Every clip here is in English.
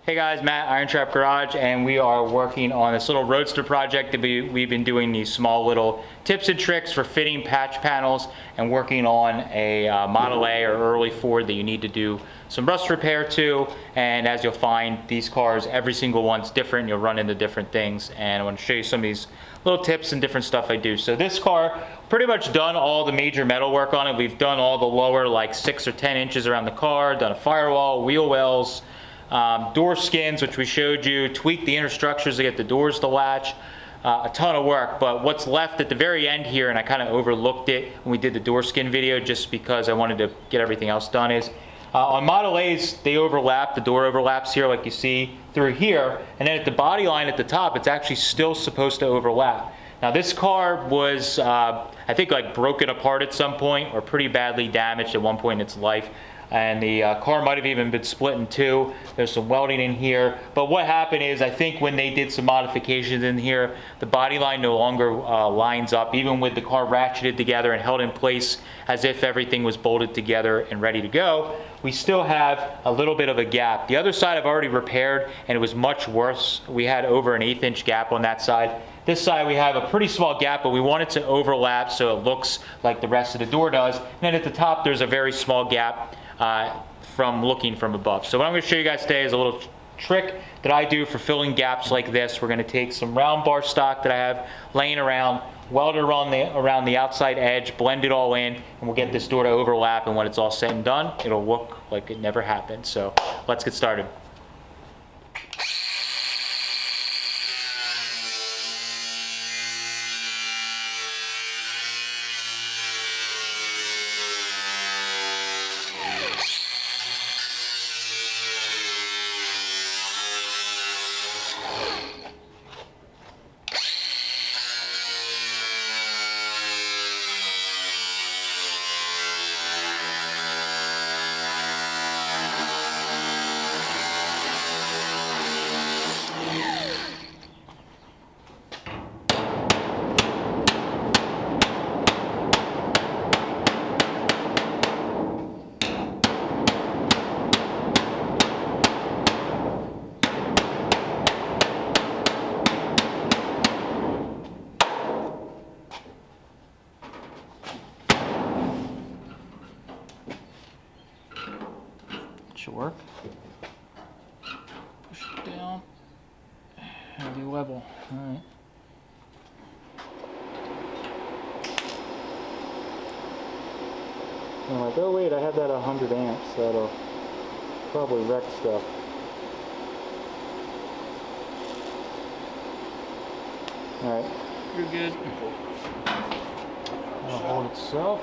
Hey guys, Matt, IronTrap Garage, and we are working on this little Roadster project that we've been doing these small little tips and tricks for fitting patch panels and working on a Model A or early Ford that you need to do some rust repair to. And as you'll find, these cars, every single one's different. You'll run into different things, and I want to show you some of these little tips and different stuff I do. So this car, pretty much done all the major metal work on it. We've done all the lower like 6 or 10 inches around the car, done a firewall, wheel wells, door skins, which we showed you, tweaked the inner structures to get the doors to latch, a ton of work. But what's left at the very end here, and I kind of overlooked it when we did the door skin video just because I wanted to get everything else done, is on Model A's, they overlap, the door overlaps here like you see through here, and then at the body line at the top, it's actually still supposed to overlap. Now this car was, I think, like broken apart at some point or pretty badly damaged at one point in its life. And the car might have even been split in two. There's some welding in here. But what happened is, I think when they did some modifications in here, the body line no longer lines up, even with the car ratcheted together and held in place as if everything was bolted together and ready to go. We still have a little bit of a gap. The other side I've already repaired, and it was much worse. We had over an 1/8 inch gap on that side. This side we have a pretty small gap, but we want it to overlap so it looks like the rest of the door does. And then at the top there's a very small gap from looking from above. So what I'm going to show you guys today is a little trick that I do for filling gaps like this. We're going to take some round bar stock that I have laying around, weld it around the outside edge, blend it all in, and we'll get this door to overlap, and when it's all said and done, it'll look like it never happened. So let's get started. Should work. Push it down and be level. All right. I'm like, oh wait, I have that 100 amps. That'll probably wreck stuff. All right, you're good. It'll hold itself.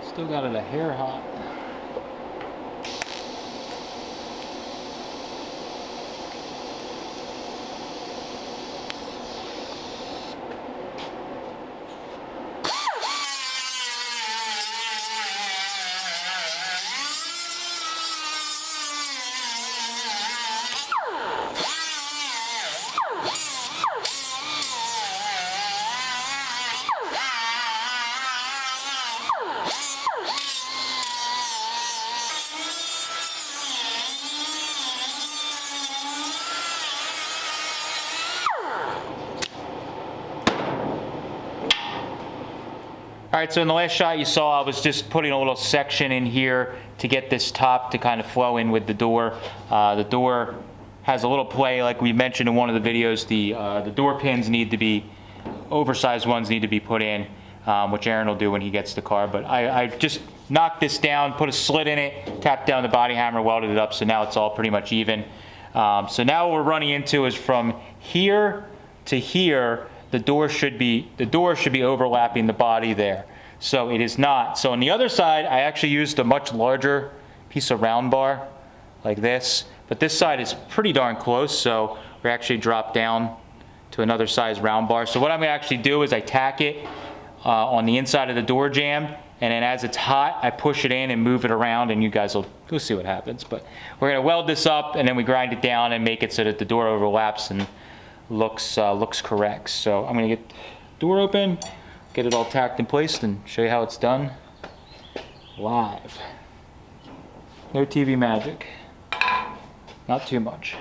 Still got it a hair hot. All right, so in the last shot you saw, I was just putting a little section in here to get this top to kind of flow in with the door. The door has a little play, like we mentioned in one of the videos. The door pins need to be, oversized ones need to be put in, which Aaron will do when he gets the car. But I just knocked this down, put a slit in it, tapped down the body hammer, welded it up, so now it's all pretty much even. So now what we're running into is from here to here, the door should be overlapping the body there. So it is not. So on the other side, I actually used a much larger piece of round bar like this, but this side is pretty darn close, so we actually dropped down to another size round bar. So what I'm gonna actually do is I tack it on the inside of the door jamb, and then as it's hot, I push it in and move it around, and you guys will go see what happens. But we're gonna weld this up, and then we grind it down and make it so that the door overlaps and looks correct. So I'm gonna get the door open, get it all tacked in place, and show you how it's done live. No TV magic, not too much.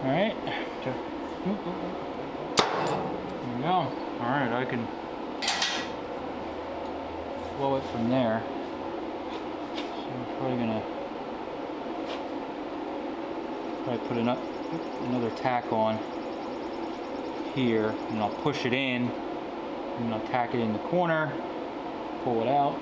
All right, there we go. All right, I can flow it from there. So I'm probably gonna put another tack on here, and I'll push it in, and I'll tack it in the corner, pull it out.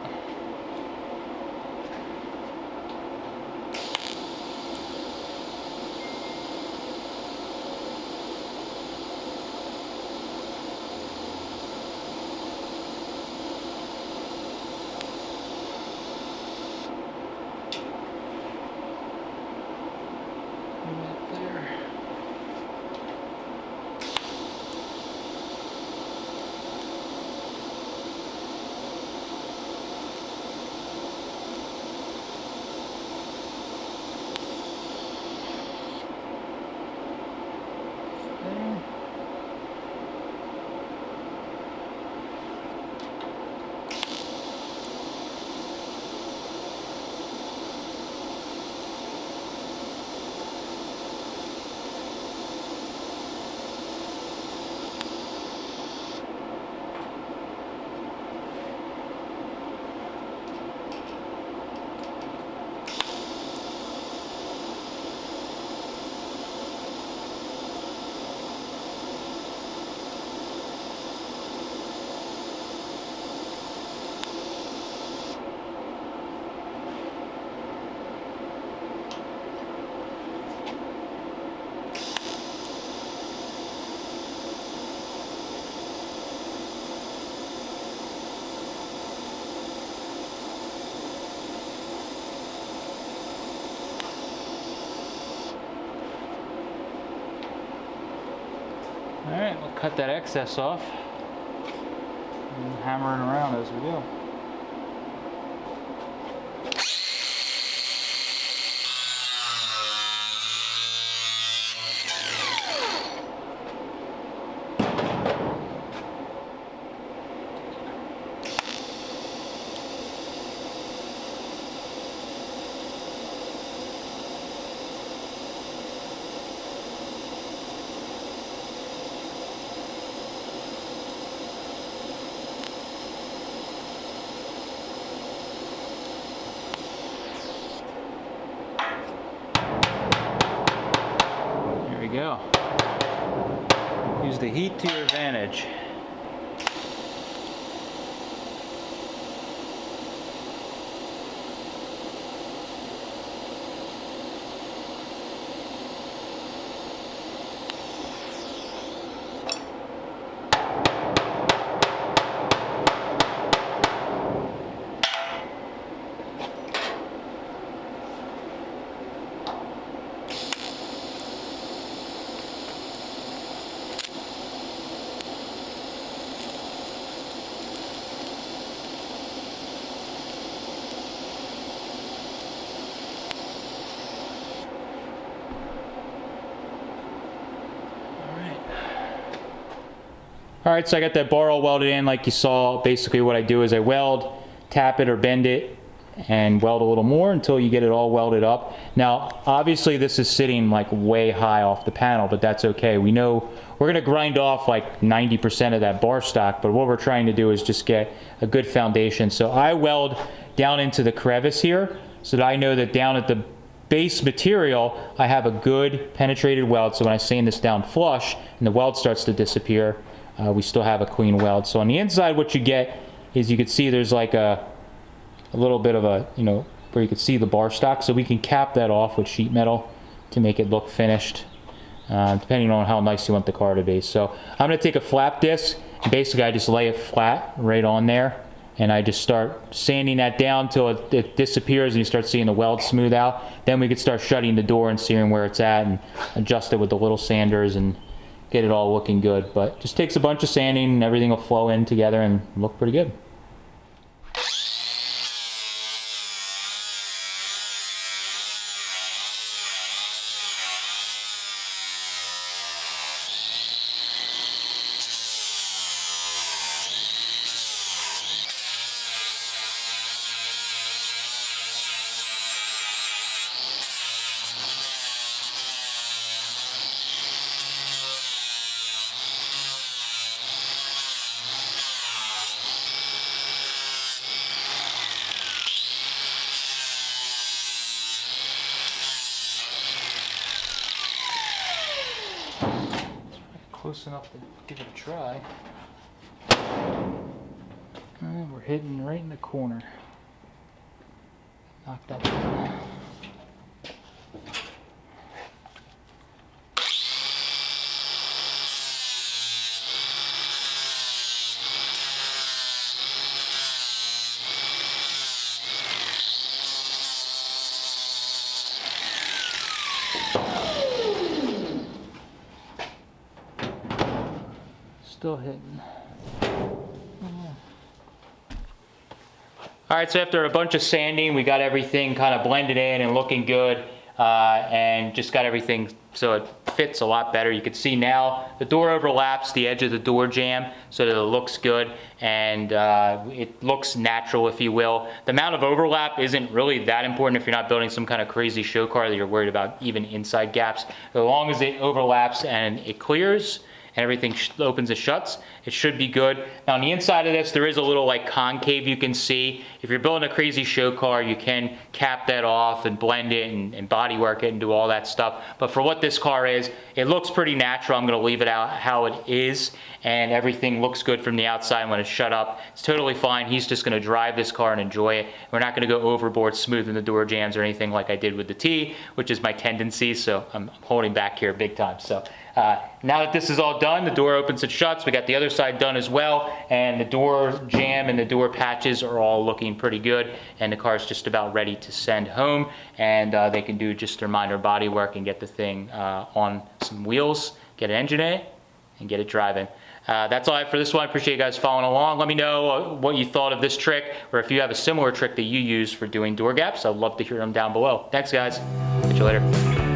All right, we'll cut that excess off and hammer it around as we go. Go. Use the heat to your advantage. All right, so I got that bar all welded in like you saw. Basically what I do is I weld, tap it or bend it, and weld a little more until you get it all welded up. Now, obviously this is sitting like way high off the panel, but that's okay. We know we're gonna grind off like 90% of that bar stock, but what we're trying to do is just get a good foundation. So I weld down into the crevice here so that I know that down at the base material, I have a good penetrated weld. So when I sand this down flush and the weld starts to disappear, we still have a clean weld. So on the inside, what you get is you can see there's like a little bit of a, you know, where you can see the bar stock. So we can cap that off with sheet metal to make it look finished, depending on how nice you want the car to be. So I'm gonna take a flap disc, and basically I just lay it flat right on there, and I just start sanding that down till it disappears and you start seeing the weld smooth out. Then we could start shutting the door and seeing where it's at and adjust it with the little sanders and get it all looking good. But just takes a bunch of sanding and everything will flow in together and look pretty good. Close enough to give it a try. And we're hitting right in the corner. Knock that down. Still hitting. All right, so after a bunch of sanding, we got everything kind of blended in and looking good, and just got everything so it fits a lot better. You can see now the door overlaps the edge of the door jamb so that it looks good, and it looks natural, if you will. The amount of overlap isn't really that important if you're not building some kind of crazy show car that you're worried about even inside gaps. As long as it overlaps and it clears, and everything opens and shuts, it should be good. Now on the inside of this, there is a little like concave you can see. If you're building a crazy show car, you can cap that off and blend it and body work it and do all that stuff. But for what this car is, it looks pretty natural. I'm gonna leave it out how it is, and everything looks good from the outside. When it's shut up, it's totally fine. He's just gonna drive this car and enjoy it. We're not gonna go overboard smoothing the door jambs or anything like I did with the T, which is my tendency, so I'm holding back here big time. So now that this is all done, the door opens and shuts. We got the other side done as well, and the door jamb and the door patches are all looking pretty good, and the car's just about ready to send home, and they can do just their minor body work and get the thing on some wheels, get an engine in it, and get it driving. That's all I have for this one. I appreciate you guys following along. Let me know what you thought of this trick, or if you have a similar trick that you use for doing door gaps. I'd love to hear them down below. Thanks, guys. Catch you later.